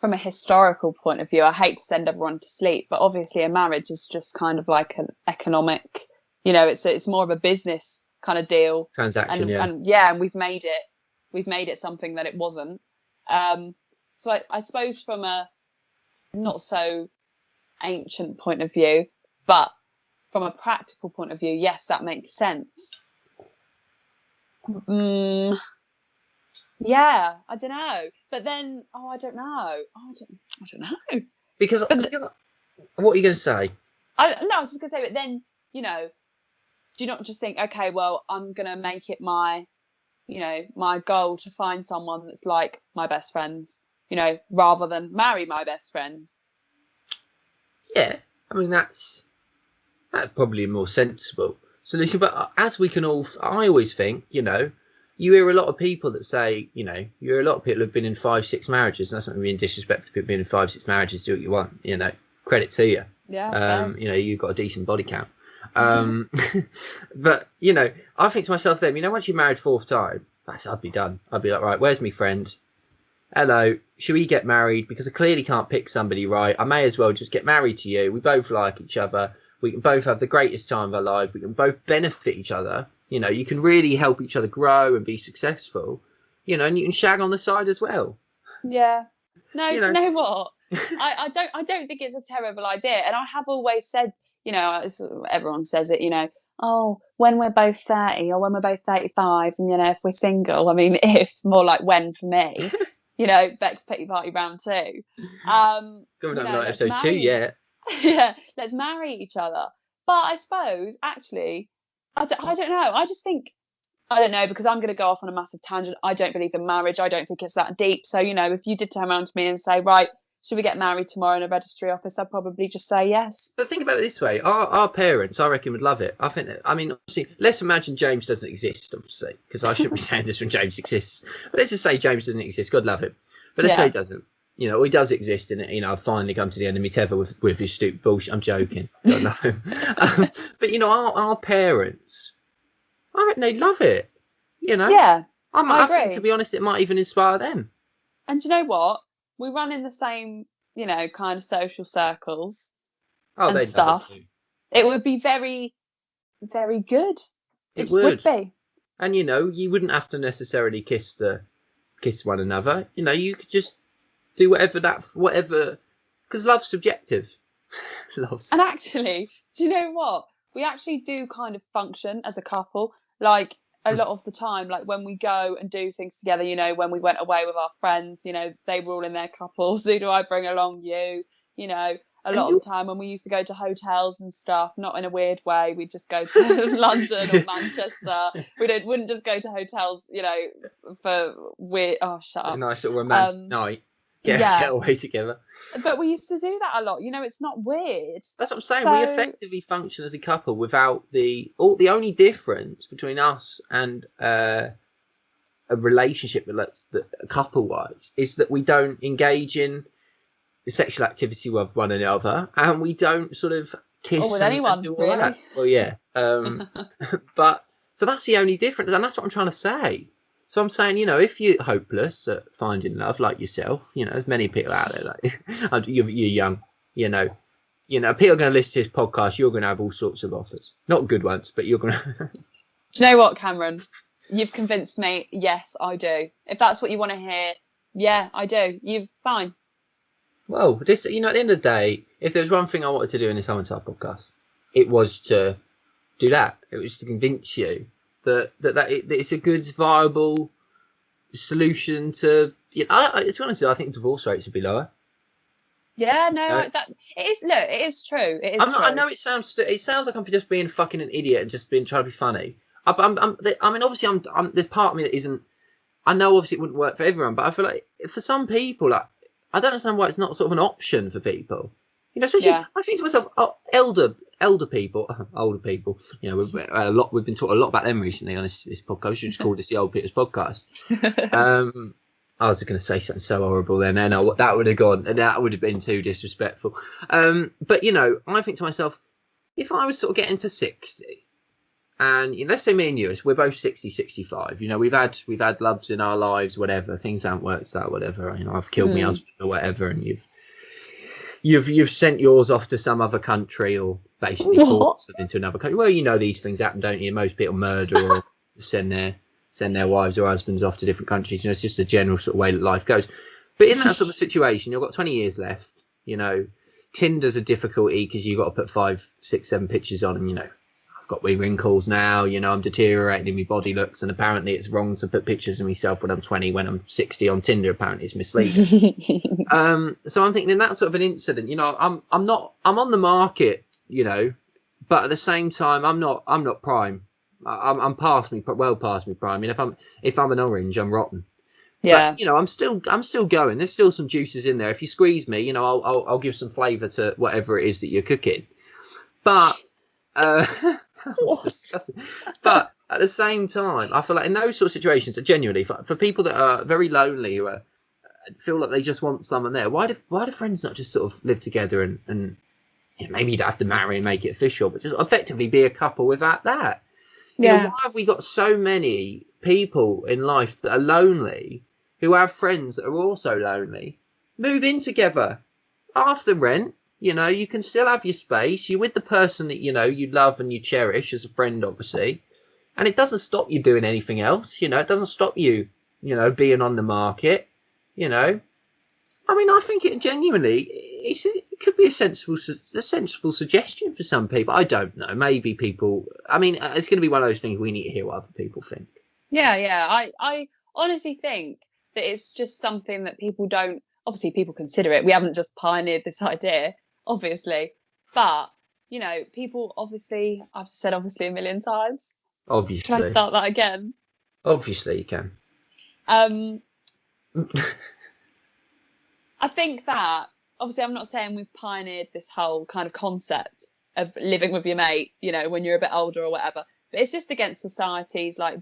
from a historical point of view, I hate to send everyone to sleep, but obviously a marriage is just kind of like an economic, you know, it's more of a business kind of deal. Transaction, and we've made it something that it wasn't. So I suppose from a not so ancient point of view, but from a practical point of view, yes, that makes sense. Yeah, I don't know, but then I don't know. I don't know. Because what are you going to say? I was just going to say, but then, you know, do you not just think, okay, well, I'm going to make it my, you know, my goal to find someone that's like my best friends, you know, rather than marry my best friends? Yeah, I mean, that's probably a more sensible solution. But as we can all, I always think, you know, you hear a lot of people that say, you know, you hear a lot of people who've been in 5-6 marriages, and that's not being disrespectful to people being in 5-6 marriages. Do what you want, you know. Credit to you. Yeah. You know, you've got a decent body count. But you know, I think to myself then, you know, once you're married 4th time, I'd be done. I'd be like, right, where's my friend? Hello, should we get married? Because I clearly can't pick somebody right. I may as well just get married to you. We both like each other. We can both have the greatest time of our life. We can both benefit each other. You know, you can really help each other grow and be successful. You know, and you can shag on the side as well. Yeah. No, you do you know what? I don't think it's a terrible idea. And I have always said, you know, everyone says it, you know, oh, when we're both 30 or when we're both 35, and, you know, if we're single, I mean, if, more like when for me, you know, Beck's Pity Party round 2. Coming you up know, like episode 2, yeah. Yeah, let's marry each other. But I suppose, actually, I don't know. I just think, I don't know, because I'm going to go off on a massive tangent. I don't believe in marriage. I don't think it's that deep. So, you know, if you did turn around to me and say, right, should we get married tomorrow in a registry office, I'd probably just say yes. But think about it this way. Our parents, I reckon, would love it. I think, I mean, obviously, let's imagine James doesn't exist, obviously, because I shouldn't be saying this when James exists. But let's just say James doesn't exist. God love him. But let's say he doesn't. You know, he does exist, and, you know, I've finally come to the end of my tether with his stupid bullshit. I'm joking. God love him. But, you know, our parents, I reckon they'd love it. You know? Yeah, I think, to be honest, it might even inspire them. And do you know what? We run in the same, you know, kind of social circles and stuff. It would be very, very good. It would be. And, you know, you wouldn't have to necessarily kiss one another. You know, you could just do whatever, because love's subjective. And actually, do you know what? We actually do kind of function as a couple. Like, a lot of the time, like when we go and do things together, you know, when we went away with our friends, you know, they were all in their couples. Who do I bring along? You know, a lot of the time when we used to go to hotels and stuff, not in a weird way, we'd just go to London or Manchester. Wouldn't just go to hotels, you know, for weird. Oh, shut up. A nice little romantic night. Get away together. But we used to do that a lot. You know, it's not weird. That's what I'm saying. We effectively function as a couple without the only difference between us and a relationship that couple wise is that we don't engage in sexual activity with one another, and we don't sort of kiss or with anyone, do all really. That. Well, yeah. But so that's the only difference, and that's what I'm trying to say. So I'm saying, you know, if you're hopeless at finding love, like yourself, you know, there's many people out there like you're young, you know, people are going to listen to this podcast. You're going to have all sorts of offers, not good ones, but you're going to. Do you know what, Cameron? You've convinced me. Yes, I do. If that's what you want to hear, yeah, I do. You've fine. Well, this, at the end of the day, if there's one thing I wanted to do in this whole entire podcast, it was to do that. It was to convince you that it's a good, viable solution to. To be honest, I think divorce rates would be lower. Yeah, no, that it is. Look, it is true. It is true. I know it sounds like I'm just being fucking an idiot and just trying to be funny. I mean, obviously, there's part of me that isn't. I know, obviously, it wouldn't work for everyone, but I feel like for some people, like, I don't understand why it's not sort of an option for people. Especially, I think to myself, older people, older people. We've been talking a lot about them recently on this podcast. We should just call this the Old Peters podcast. I was going to say something so horrible then, and that would have gone, and that would have been too disrespectful. But I think to myself, if I was sort of getting to 60, and let's say me and you, we're both 60, 65. We've had loves in our lives, whatever. Things haven't worked out, whatever. I've killed my husband or whatever, and you've sent yours off to some other country, or basically forced them into another country. Well, these things happen, don't you? Most people murder or send their wives or husbands off to different countries. It's just a general sort of way that life goes. But in that sort of situation, you've got 20 years left. Tinder's a difficulty because you've got to put 5, 6, 7 pictures on, and I've got wee wrinkles now. I'm deteriorating in my body looks, and apparently it's wrong to put pictures of myself when I'm 20, when I'm 60 on Tinder. Apparently it's misleading. So I'm thinking in that sort of an incident, I'm on the market, but at the same time, I'm not prime. I'm past me prime. I mean, if I'm an orange, I'm rotten. Yeah. But, I'm still going. There's still some juices in there. If you squeeze me, I'll give some flavour to whatever it is that you're cooking. But but at the same time, I feel like in those sort of situations, genuinely for people that are very lonely, who feel like they just want someone there, why do friends not just sort of live together and maybe you don't have to marry and make it official, but just effectively be a couple without that? Why have we got so many people in life that are lonely, who have friends that are also lonely? Move in together. After rent, you can still have your space. You're with the person that, you love and you cherish as a friend, obviously. And it doesn't stop you doing anything else. It doesn't stop you, being on the market. I mean, I think it genuinely, it could be a sensible suggestion for some people. I don't know. Maybe people, I mean, it's going to be one of those things we need to hear what other people think. Yeah. I honestly think that it's just something that people don't, obviously people consider it. We haven't just pioneered this idea, obviously. But, people obviously, I've said obviously a million times. Obviously. Can I start that again? Obviously you can. I think that, obviously, I'm not saying we've pioneered this whole kind of concept of living with your mate, when you're a bit older or whatever, but it's just against society's, like,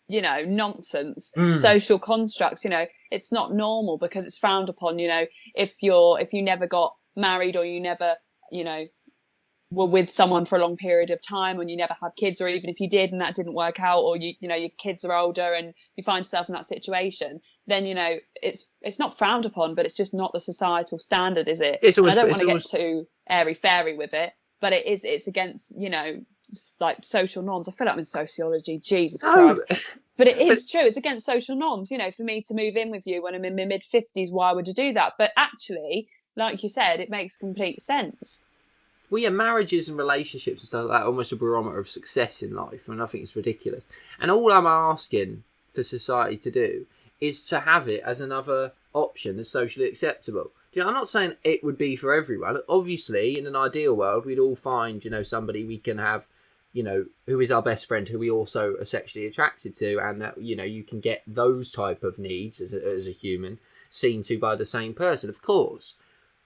nonsense, social constructs. It's not normal because it's frowned upon. If you never got married, or you never, were with someone for a long period of time, and you never had kids, or even if you did and that didn't work out, or your kids are older and you find yourself in that situation, then it's not frowned upon, but it's just not the societal standard, is it? I don't want to get too airy fairy with it, but it's against like social norms. I feel like I'm in sociology, Jesus Christ. But it is true, it's against social norms. For me to move in with you when I'm in my mid-50s, why would I do that? But actually, like you said, it makes complete sense. Well, yeah, marriages and relationships and stuff like that are almost a barometer of success in life, and I think it's ridiculous. And all I'm asking for society to do is to have it as another option that's socially acceptable. I'm not saying it would be for everyone. Obviously, in an ideal world, we'd all find, somebody we can have, who is our best friend, who we also are sexually attracted to, and that, you can get those type of needs as a human seen to by the same person, of course.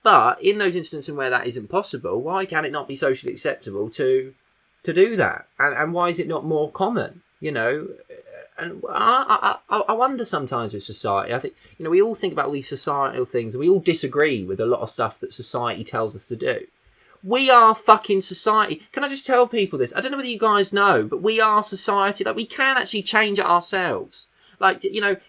But in those instances where that isn't possible, why can it not be socially acceptable to do that? And why is it not more common? And I wonder sometimes with society. I think, we all think about all these societal things, and we all disagree with a lot of stuff that society tells us to do. We are fucking society. Can I just tell people this? I don't know whether you guys know, but we are society. Like, we can actually change it ourselves. Like,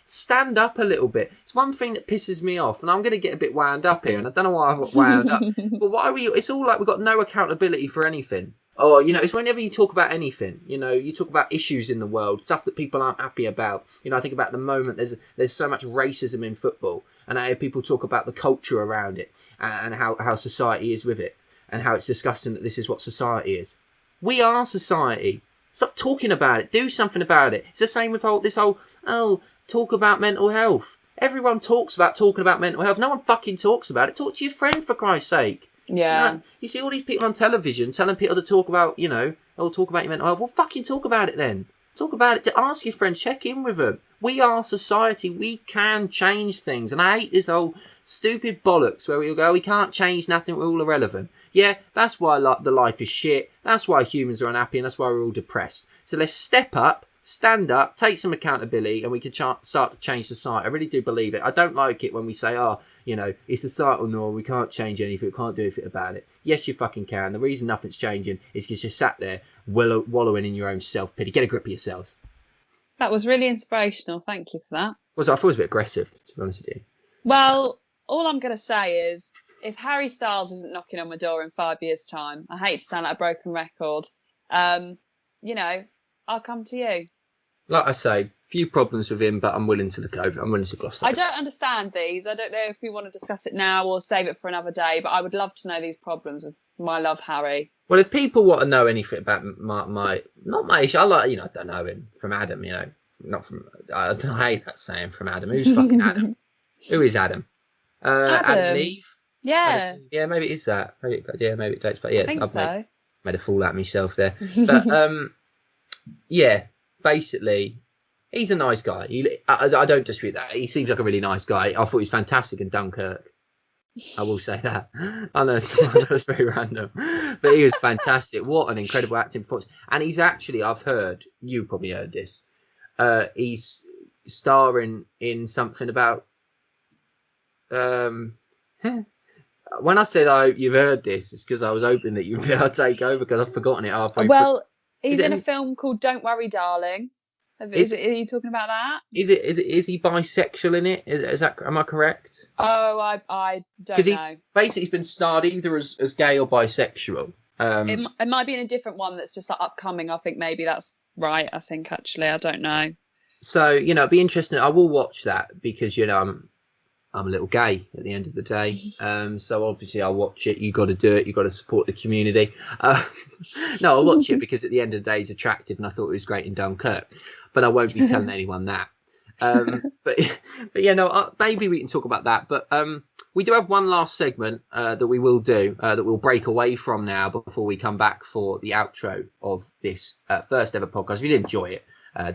stand up a little bit. It's one thing that pisses me off, and I'm going to get a bit wound up here, and I don't know why I got wound up. But why are we? It's all like we've got no accountability for anything. Or, it's whenever you talk about anything, you talk about issues in the world, stuff that people aren't happy about. I think about the moment there's so much racism in football, and I hear people talk about the culture around it and how society is with it and how it's disgusting that this is what society is. We are society. Stop talking about it. Do something about it. It's the same with talk about mental health. Everyone talks about talking about mental health. No one fucking talks about it. Talk to your friend, for Christ's sake. Yeah. You see all these people on television telling people to talk about, talk about your mental health. Well, fucking talk about it then. Talk about it. To ask your friends. Check in with them. We are society. We can change things. And I hate this whole stupid bollocks where we all go, we can't change nothing. We're all irrelevant. Yeah, that's why the life is shit. That's why humans are unhappy, and that's why we're all depressed. So let's step up, stand up, take some accountability, and we can start to change society. I really do believe it. I don't like it when we say, it's societal norm, we can't change anything, we can't do anything about it. Yes, you fucking can. The reason nothing's changing is because you're sat there wallowing in your own self-pity. Get a grip of yourselves. That was really inspirational. Thank you for that. I thought it was a bit aggressive, to be honest with you. Well, all I'm going to say is, if Harry Styles isn't knocking on my door in 5 years' time, I hate to sound like a broken record, I'll come to you. Like I say, few problems with him, but I'm willing to look over. I'm willing to gloss over. I don't understand these. I don't know if we want to discuss it now or save it for another day, but I would love to know these problems with my love, Harry. Well, if people want to know anything about my not my issue, I don't know him from Adam, not from, I hate that saying from Adam. Who's fucking Adam? Who is Adam? Adam and Eve? Yeah. Yeah, maybe it is that. Maybe it dates, but yeah, I think so. Made a fool out of myself there. But yeah, basically, he's a nice guy. I don't dispute that. He seems like a really nice guy. I thought he was fantastic in Dunkirk. I will say that. I know it's very random, but he was fantastic. What an incredible acting performance! And he's actually, I've heard, you probably heard this. He's starring in something about. When I said I hope you've heard this, it's because I was hoping that you'd be able to take over because I've forgotten it halfway. Well, he's in a film called Don't Worry, Darling. Are you talking about that? Is he bisexual in it? Is that, am I correct? Oh, I don't know. Basically, he's been starred either as gay or bisexual. It might be in a different one that's just like upcoming. I think maybe that's right. I think actually, I don't know. So it'd be interesting. I will watch that because I'm a little gay at the end of the day. So obviously I'll watch it. You got to do it. You got to support the community. No, I'll watch it because at the end of the day he's attractive, and I thought it was great in Dunkirk. But I won't be telling anyone that. But yeah, no, maybe we can talk about that. But we do have one last segment that we will do that we'll break away from now before we come back for the outro of this first ever podcast. If you did enjoy it,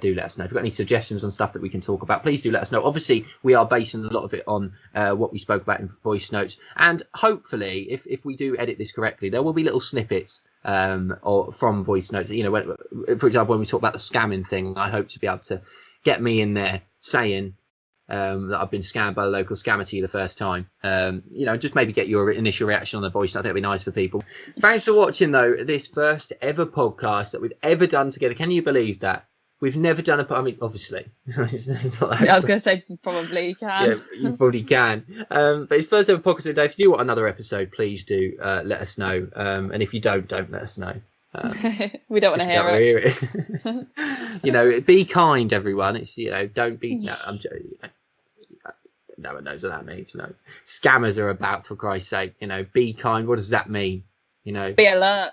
do let us know. If you've got any suggestions on stuff that we can talk about, please do let us know. Obviously, we are basing a lot of it on what we spoke about in voice notes. And hopefully, if we do edit this correctly, there will be little snippets or from voice notes. For example, when we talk about the scamming thing, I hope to be able to get me in there saying that I've been scammed by the local scammer to you the first time. Just maybe get your initial reaction on the voice note. I think it'd be nice for people. Thanks for watching, though, this first ever podcast that we've ever done together. Can you believe that? We've never done obviously. It's not that I was going to say, probably you can. Yeah, you probably can. But it's first ever podcast of the day. If you do want another episode, please do let us know. And if you don't let us know. We don't want to hear it. Be kind, everyone. It's don't be. No, I'm joking. No one knows what that means. Scammers are about, for Christ's sake. Be kind. What does that mean? Be alert.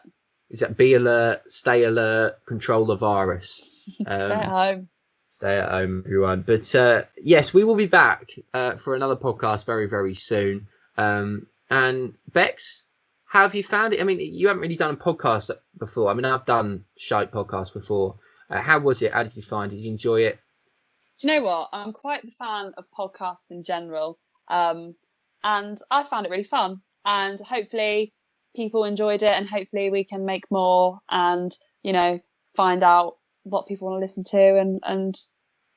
Is that be alert, stay alert, control the virus? Stay at home. Stay at home, everyone. But yes, we will be back for another podcast very, very soon. And Bex, how have you found it? I mean, you haven't really done a podcast before. I mean, I've done shite podcasts before. How was it? How did you find it? Did you enjoy it? Do you know what? I'm quite the fan of podcasts in general. And I found it really fun. And hopefully people enjoyed it, and hopefully we can make more and, find out what people want to listen to. And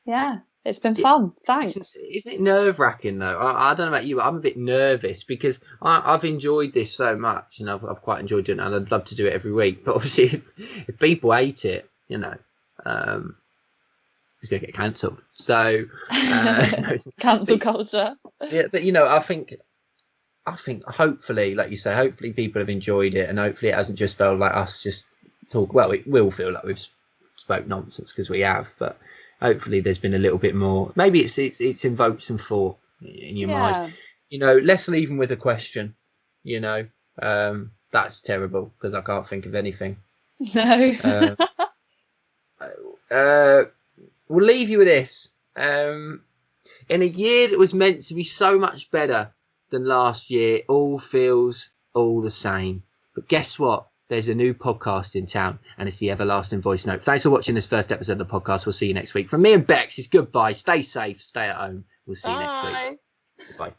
yeah, it's been fun. Thanks. Is it nerve-wracking, though? I don't know about you, but I'm a bit nervous because I've enjoyed this so much, and I've quite enjoyed doing it, and I'd love to do it every week. But obviously, if people hate it, it's going to get cancelled. So cancel culture. Yeah, but I think hopefully, like you say, hopefully people have enjoyed it, and hopefully it hasn't just felt like us just talk. Well, it will feel like we've spoke nonsense because we have, but hopefully there's been a little bit more. Maybe it's invoked some thought in your mind. Let's leave them with a question. That's terrible because I can't think of anything. No. We'll leave you with this. In a year that was meant to be so much better than last year, all feels all the same. But guess what? There's a new podcast in town, and it's the Everlasting Voice Note. Thanks for watching this first episode of the podcast. We'll see you next week. From me and Bex, it's goodbye. Stay safe. Stay at home. We'll see you next week. Bye.